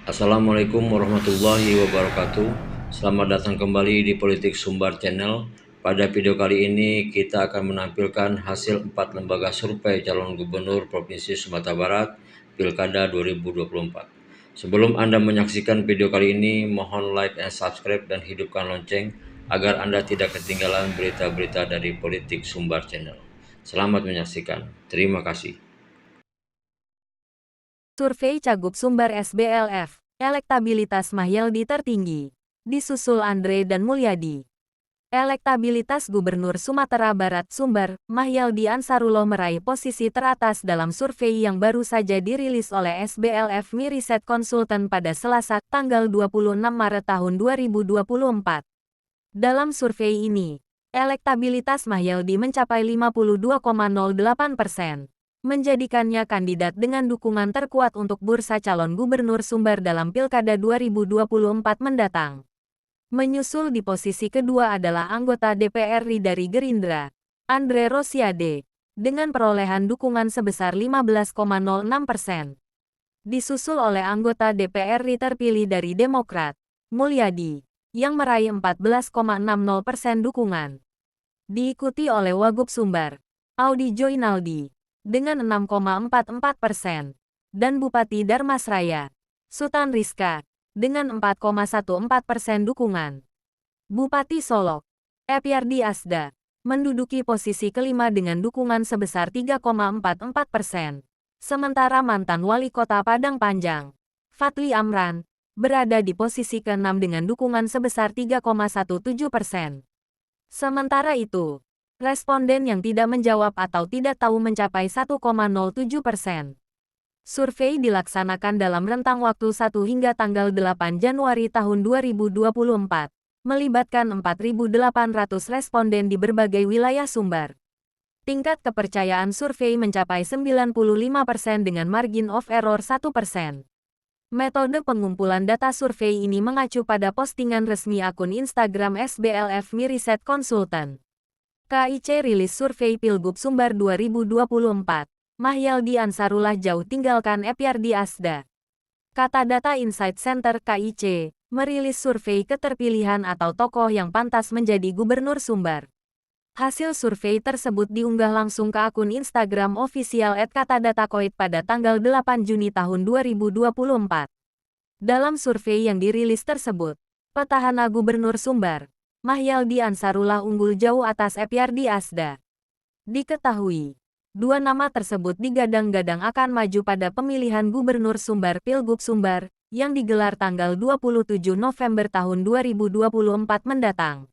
Assalamualaikum warahmatullahi wabarakatuh. Selamat datang kembali di Politik Sumbar Channel. Pada video kali ini kita akan menampilkan hasil 4 lembaga survei calon gubernur Provinsi Sumatera Barat Pilkada 2024. Sebelum Anda menyaksikan video kali ini, mohon like dan subscribe dan hidupkan lonceng agar Anda tidak ketinggalan berita-berita dari Politik Sumbar Channel. Selamat menyaksikan. Terima kasih. Survei Cagup Sumbar SBLF, elektabilitas Mahyeldi tertinggi. Disusul Andre dan Mulyadi. Elektabilitas Gubernur Sumatera Barat Sumbar, Mahyeldi Ansarullah meraih posisi teratas dalam survei yang baru saja dirilis oleh SBLF Miriset Konsultan pada Selasa, tanggal 26 Maret tahun 2024. Dalam survei ini, elektabilitas Mahyeldi mencapai 52,08%. Menjadikannya kandidat dengan dukungan terkuat untuk bursa calon gubernur Sumbar dalam Pilkada 2024 mendatang. Menyusul di posisi kedua adalah anggota DPR RI dari Gerindra, Andre Rosiade, dengan perolehan dukungan sebesar 15,06%. Disusul oleh anggota DPR RI terpilih dari Demokrat, Mulyadi, yang meraih 14,60% dukungan. Diikuti oleh Wagub Sumbar, Audi Joinaldi, dengan 6,44%, dan Bupati Darmasraya, Sutan Rizka, dengan 4,14% dukungan. Bupati Solok, Epyardi Asda, menduduki posisi kelima dengan dukungan sebesar 3,44%. Sementara mantan wali kota Padang Panjang, Fadli Amran, berada di posisi ke-6 dengan dukungan sebesar 3,17%. Sementara itu, responden yang tidak menjawab atau tidak tahu mencapai 1,07%. Survei dilaksanakan dalam rentang waktu 1 hingga tanggal 8 Januari tahun 2024, melibatkan 4.800 responden di berbagai wilayah Sumbar. Tingkat kepercayaan survei mencapai 95% dengan margin of error 1%. Metode pengumpulan data survei ini mengacu pada postingan resmi akun Instagram SBLF Miriset Konsultan. KIC rilis survei Pilgub Sumbar 2024. Mahyeldi Ansarullah jauh tinggalkan Epyardi Asda. Kata Data Insight Center KIC, merilis survei keterpilihan atau tokoh yang pantas menjadi gubernur Sumbar. Hasil survei tersebut diunggah langsung ke akun Instagram official @katadatakoid pada tanggal 8 Juni tahun 2024. Dalam survei yang dirilis tersebut, petahana gubernur Sumbar, Mahyeldi Ansarullah unggul jauh atas Epyardi Asda. Diketahui, dua nama tersebut digadang-gadang akan maju pada pemilihan gubernur Sumbar Pilgub Sumbar, yang digelar tanggal 27 November tahun 2024 mendatang.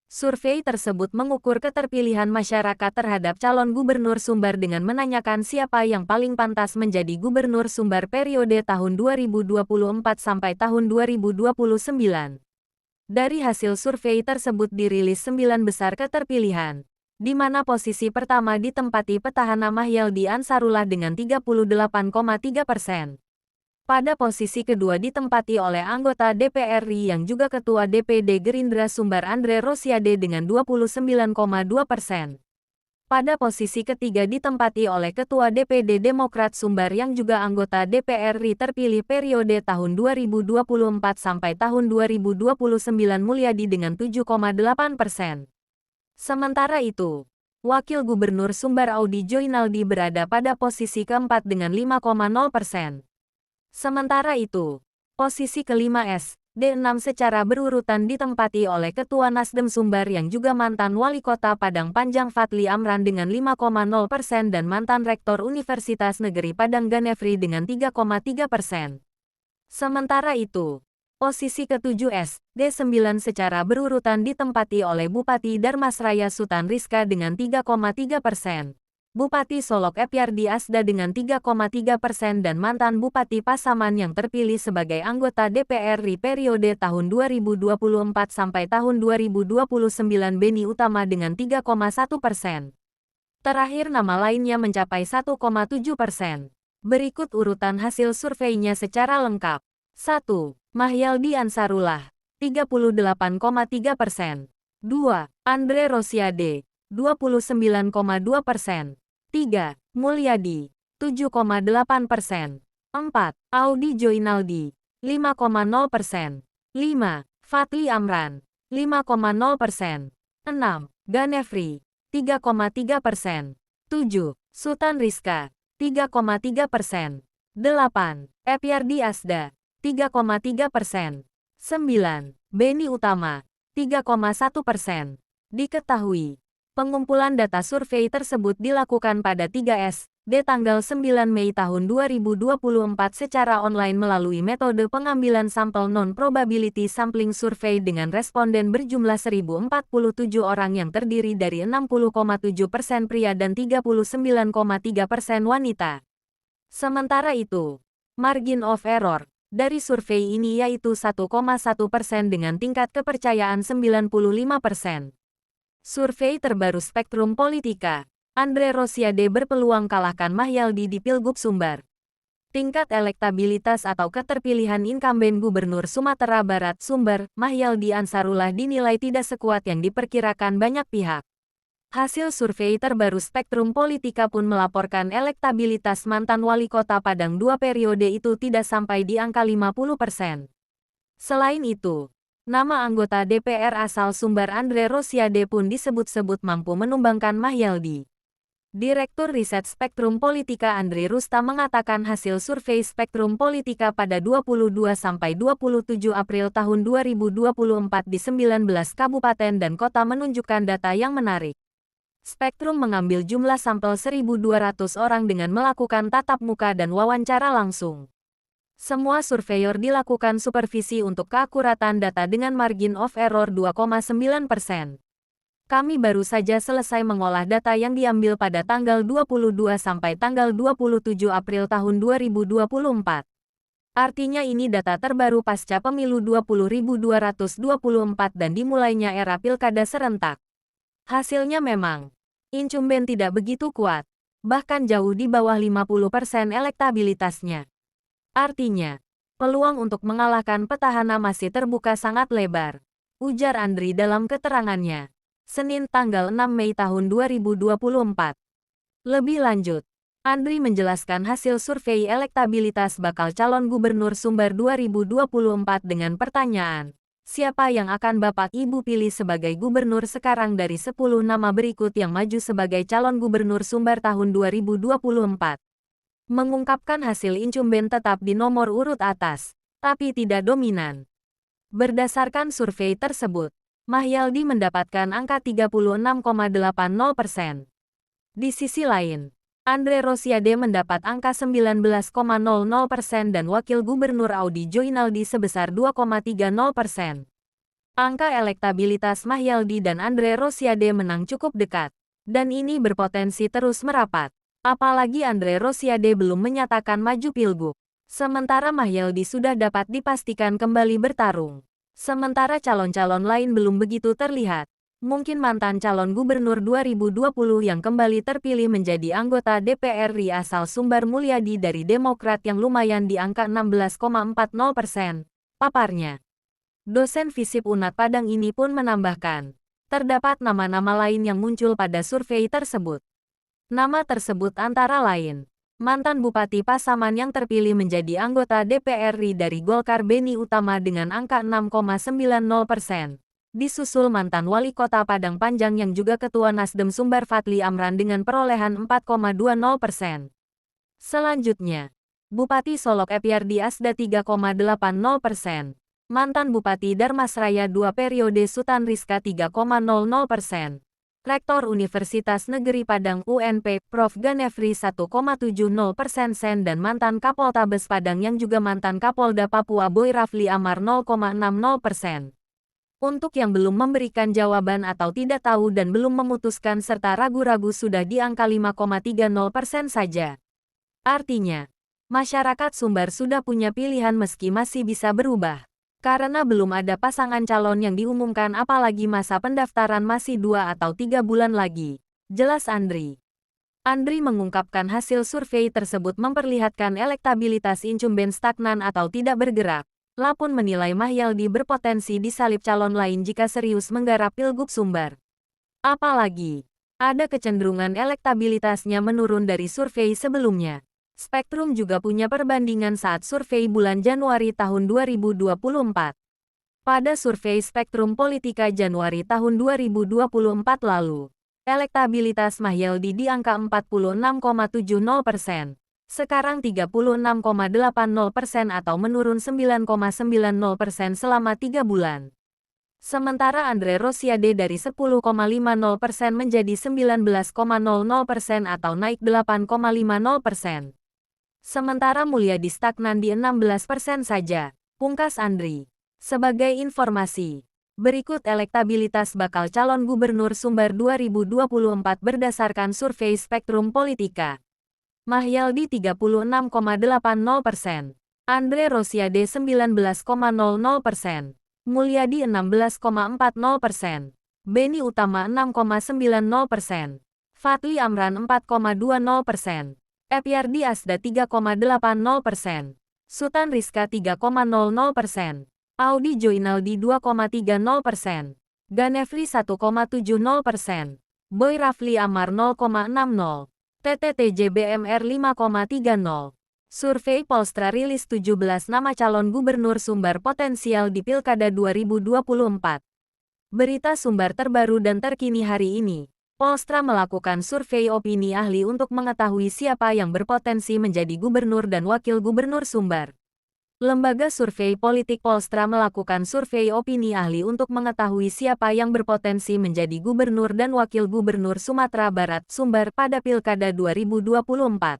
Survei tersebut mengukur keterpilihan masyarakat terhadap calon gubernur Sumbar dengan menanyakan siapa yang paling pantas menjadi gubernur Sumbar periode tahun 2024 sampai tahun 2029. Dari hasil survei tersebut dirilis 9 besar keterpilihan, di mana posisi pertama ditempati petahana Mahyeldi Ansarullah dengan 38,3%. Pada posisi kedua ditempati oleh anggota DPR RI yang juga Ketua DPD Gerindra Sumbar Andre Rosiade dengan 29,2%. Pada posisi ketiga ditempati oleh Ketua DPD Demokrat Sumbar yang juga anggota DPR RI terpilih periode tahun 2024 sampai tahun 2029 Mulyadi dengan 7,8%. Sementara itu, Wakil Gubernur Sumbar Audi Joinaldi berada pada posisi keempat dengan 5,0%. Sementara itu, posisi kelima D6 secara berurutan ditempati oleh Ketua Nasdem Sumbar yang juga mantan Wali Kota Padang Panjang Fadli Amran dengan 5,0% dan mantan Rektor Universitas Negeri Padang Ganefri dengan 3,3%. Sementara itu, posisi ketujuh D9 secara berurutan ditempati oleh Bupati Darmasraya Sutan Rizka dengan 3,3%. Bupati Solok Epyardi Asda dengan 3,3% dan mantan Bupati Pasaman yang terpilih sebagai anggota DPR RI periode tahun 2024 sampai tahun 2029 Beni Utama dengan 3,1%. Terakhir nama lainnya mencapai 1,7%. Berikut urutan hasil surveinya secara lengkap. 1. Mahyeldi Ansarullah, 38,3%. 2. Andre Rosiade, 29,2%. 3. Mulyadi, 7,8%. 4. Audi Joinaldi, 5,0%. 5. Fadly Amran, 5,0%. 6. Ganefri, 3,3%. 7. Sultan Rizka, 3,3%. 8. Epyardi Asda, 3,3%. 9. Beni Utama, 3,1%. Diketahui, pengumpulan data survei tersebut dilakukan pada 3SD tanggal 9 Mei tahun 2024 secara online melalui metode pengambilan sampel non-probability sampling survei dengan responden berjumlah 1.047 orang yang terdiri dari 60,7% pria dan 39,3% wanita. Sementara itu, margin of error dari survei ini yaitu 1,1% dengan tingkat kepercayaan 95%. Survei terbaru Spektrum Politika, Andre Rosiade berpeluang kalahkan Mahyaldi di Pilgub Sumbar. Tingkat elektabilitas atau keterpilihan incumbent Gubernur Sumatera Barat Sumbar, Mahyaldi Ansarullah dinilai tidak sekuat yang diperkirakan banyak pihak. Hasil survei terbaru Spektrum Politika pun melaporkan elektabilitas mantan wali kota Padang 2 periode itu tidak sampai di angka 50%. Selain itu, nama anggota DPR asal Sumbar Andre Rosiade pun disebut-sebut mampu menumbangkan Mahyaldi. Direktur Riset Spektrum Politika Andri Rustam mengatakan hasil survei Spektrum Politika pada 22–27 April tahun 2024 di 19 kabupaten dan kota menunjukkan data yang menarik. Spektrum mengambil jumlah sampel 1.200 orang dengan melakukan tatap muka dan wawancara langsung. Semua surveyor dilakukan supervisi untuk keakuratan data dengan margin of error 2,9%. Kami baru saja selesai mengolah data yang diambil pada tanggal 22 sampai tanggal 27 April tahun 2024. Artinya ini data terbaru pasca pemilu 20.224 dan dimulainya era pilkada serentak. Hasilnya memang, incumbent tidak begitu kuat, bahkan jauh di bawah 50% elektabilitasnya. Artinya, peluang untuk mengalahkan petahana masih terbuka sangat lebar, ujar Andri dalam keterangannya. Senin tanggal 6 Mei tahun 2024. Lebih lanjut, Andri menjelaskan hasil survei elektabilitas bakal calon gubernur Sumbar 2024 dengan pertanyaan, siapa yang akan Bapak Ibu pilih sebagai gubernur sekarang dari 10 nama berikut yang maju sebagai calon gubernur Sumbar tahun 2024. Mengungkapkan hasil incumbent tetap di nomor urut atas, tapi tidak dominan. Berdasarkan survei tersebut, Mahyaldi mendapatkan angka 36,80%. Di sisi lain, Andre Rosiade mendapat angka 19,00% dan Wakil Gubernur Audi Joinaldi sebesar 2,30%. Angka elektabilitas Mahyaldi dan Andre Rosiade menang cukup dekat, dan ini berpotensi terus merapat. Apalagi Andre Rosiade belum menyatakan maju pilgub, sementara Mahyaldi sudah dapat dipastikan kembali bertarung. Sementara calon-calon lain belum begitu terlihat. Mungkin mantan calon gubernur 2020 yang kembali terpilih menjadi anggota DPR RI asal Sumbar Mulyadi dari Demokrat yang lumayan di angka 16,40%, paparnya. Dosen FISIP UNAD Padang ini pun menambahkan, terdapat nama-nama lain yang muncul pada survei tersebut. Nama tersebut antara lain, mantan Bupati Pasaman yang terpilih menjadi anggota DPR RI dari Golkar Beni Utama dengan angka 6,90%. Disusul mantan Wali Kota Padang Panjang yang juga Ketua Nasdem Sumbar Fadly Amran dengan perolehan 4,20%. Selanjutnya, Bupati Solok Epyardi Asda 3,80%. Mantan Bupati Darmasraya 2 periode Sultan Rizka 3,00%. Rektor Universitas Negeri Padang UNP, Prof. Ganefri 1,70% sen dan mantan Kapoltabes Padang yang juga mantan Kapolda Papua Boy Rafli Amar 0,60%. Untuk yang belum memberikan jawaban atau tidak tahu dan belum memutuskan serta ragu-ragu sudah di angka 5,30% saja. Artinya, masyarakat Sumbar sudah punya pilihan meski masih bisa berubah. Karena belum ada pasangan calon yang diumumkan apalagi masa pendaftaran masih 2 atau 3 bulan lagi, jelas Andri. Andri mengungkapkan hasil survei tersebut memperlihatkan elektabilitas incumbent stagnan atau tidak bergerak. Lapun menilai Mahyaldi berpotensi disalip calon lain jika serius menggarap Pilgub Sumbar. Apalagi, ada kecenderungan elektabilitasnya menurun dari survei sebelumnya. Spektrum juga punya perbandingan saat survei bulan Januari tahun 2024. Pada survei Spektrum Politika Januari tahun 2024 lalu, elektabilitas Mahyaldi di angka 46,70%. Sekarang 36,80% atau menurun 9,90% selama 3 bulan. Sementara Andre Rosiade dari 10,50% menjadi 19,00% atau naik 8,50%. Sementara Mulyadi stagnan di 16% saja, pungkas Andri. Sebagai informasi, berikut elektabilitas bakal calon gubernur Sumbar 2024 berdasarkan survei Spektrum Politika. Mahyaldi 36,80%, Andre Rosiade 19,00%, Mulyadi 16,40%, Beni Utama 6,90%, Fadli Amran 4,20%, Epyardi Asda 3,80%, Sutan Rizka 3,00%, Audi Joinaldi 2,30%, Ganefli 1,70%, Boy Rafli Amar 0,60%, TTTJ BMR 5,30. Survei Polstra rilis 17 nama calon gubernur Sumbar potensial di Pilkada 2024. Berita Sumbar terbaru dan terkini hari ini. Polstra melakukan survei opini ahli untuk mengetahui siapa yang berpotensi menjadi gubernur dan wakil gubernur Sumbar. Lembaga Survei Politik Polstra melakukan survei opini ahli untuk mengetahui siapa yang berpotensi menjadi gubernur dan wakil gubernur Sumatera Barat Sumbar pada Pilkada 2024.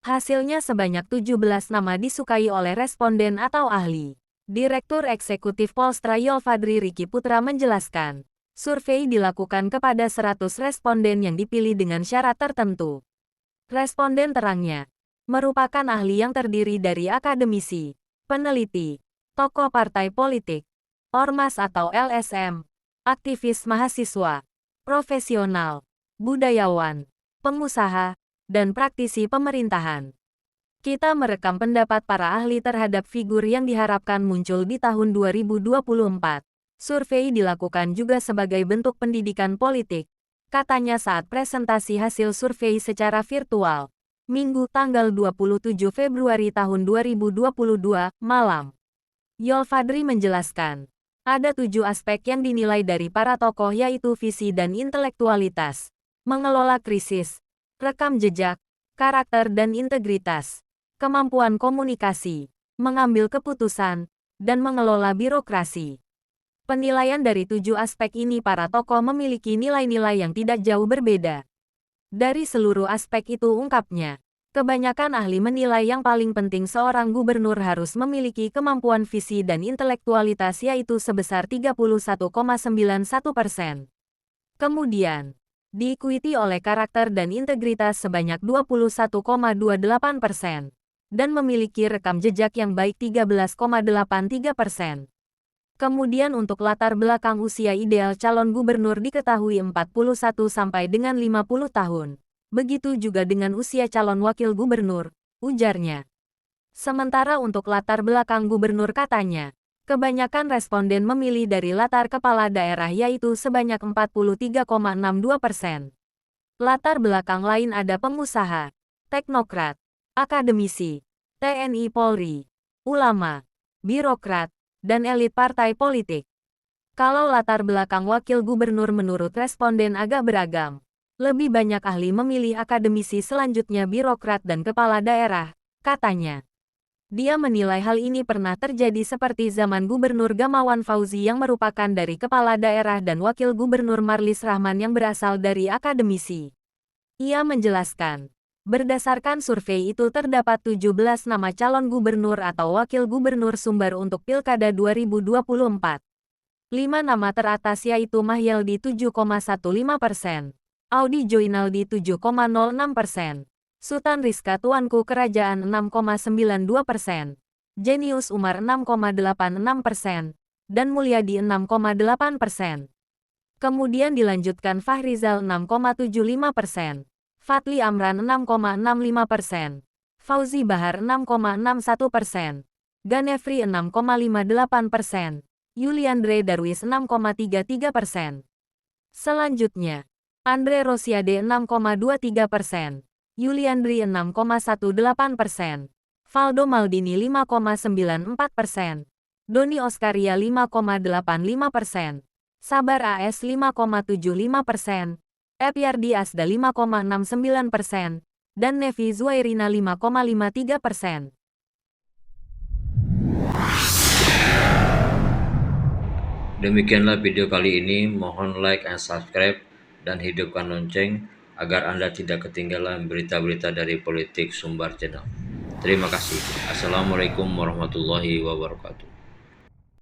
Hasilnya sebanyak 17 nama disukai oleh responden atau ahli. Direktur Eksekutif Polstra Yolfadri Riki Putra menjelaskan, survei dilakukan kepada 100 responden yang dipilih dengan syarat tertentu. Responden terangnya merupakan ahli yang terdiri dari akademisi, peneliti, tokoh partai politik, ormas atau LSM, aktivis mahasiswa, profesional, budayawan, pengusaha, dan praktisi pemerintahan. Kita merekam pendapat para ahli terhadap figur yang diharapkan muncul di tahun 2024. Survei dilakukan juga sebagai bentuk pendidikan politik, katanya saat presentasi hasil survei secara virtual, Minggu tanggal 27 Februari tahun 2022, malam. Yolfadri menjelaskan, ada 7 aspek yang dinilai dari para tokoh yaitu visi dan intelektualitas, mengelola krisis, rekam jejak, karakter dan integritas, kemampuan komunikasi, mengambil keputusan, dan mengelola birokrasi. Penilaian dari 7 aspek ini para tokoh memiliki nilai-nilai yang tidak jauh berbeda. Dari seluruh aspek itu ungkapnya, kebanyakan ahli menilai yang paling penting seorang gubernur harus memiliki kemampuan visi dan intelektualitas yaitu sebesar 31,91%. Kemudian, diikuti oleh karakter dan integritas sebanyak 21,28%, dan memiliki rekam jejak yang baik 13,83%. Kemudian untuk latar belakang usia ideal calon gubernur diketahui 41 sampai dengan 50 tahun. Begitu juga dengan usia calon wakil gubernur, ujarnya. Sementara untuk latar belakang gubernur katanya, kebanyakan responden memilih dari latar kepala daerah yaitu sebanyak 43,62%. Latar belakang lain ada pengusaha, teknokrat, akademisi, TNI Polri, ulama, birokrat, dan elit partai politik. Kalau latar belakang wakil gubernur menurut responden agak beragam. Lebih banyak ahli memilih akademisi selanjutnya birokrat dan kepala daerah, katanya. Dia menilai hal ini pernah terjadi seperti zaman Gubernur Gamawan Fauzi yang merupakan dari kepala daerah dan wakil gubernur Marlis Rahman yang berasal dari akademisi. Ia menjelaskan, berdasarkan survei itu terdapat 17 nama calon gubernur atau wakil gubernur Sumbar untuk Pilkada 2024. 5 nama teratas yaitu Mahyaldi 7,15%, Audi Joinaldi 7,06%, Sutan Rizka Tuanku Kerajaan 6,92%, Jenius Umar 6,86%, dan Mulyadi 6,8%. Kemudian dilanjutkan Fahrizal 6,75%, Fadli Amran 6,65%, Fauzi Bahar 6,61%, Ganefri 6,58%, Yuliandre Darwis 6,33%. Selanjutnya, Andre Rosiade 6,23%, Yuliandri 6,18%, Valdo Maldini 5,94%, Doni Oskaria 5,85%, Sabar AS 5,75%, Epyardi Asda 5,69%, dan Nevi Zuairina 5,53%. Demikianlah video kali ini, mohon like and subscribe dan hidupkan lonceng agar Anda tidak ketinggalan berita-berita dari Politik Sumbar Channel. Terima kasih. Assalamualaikum warahmatullahi wabarakatuh.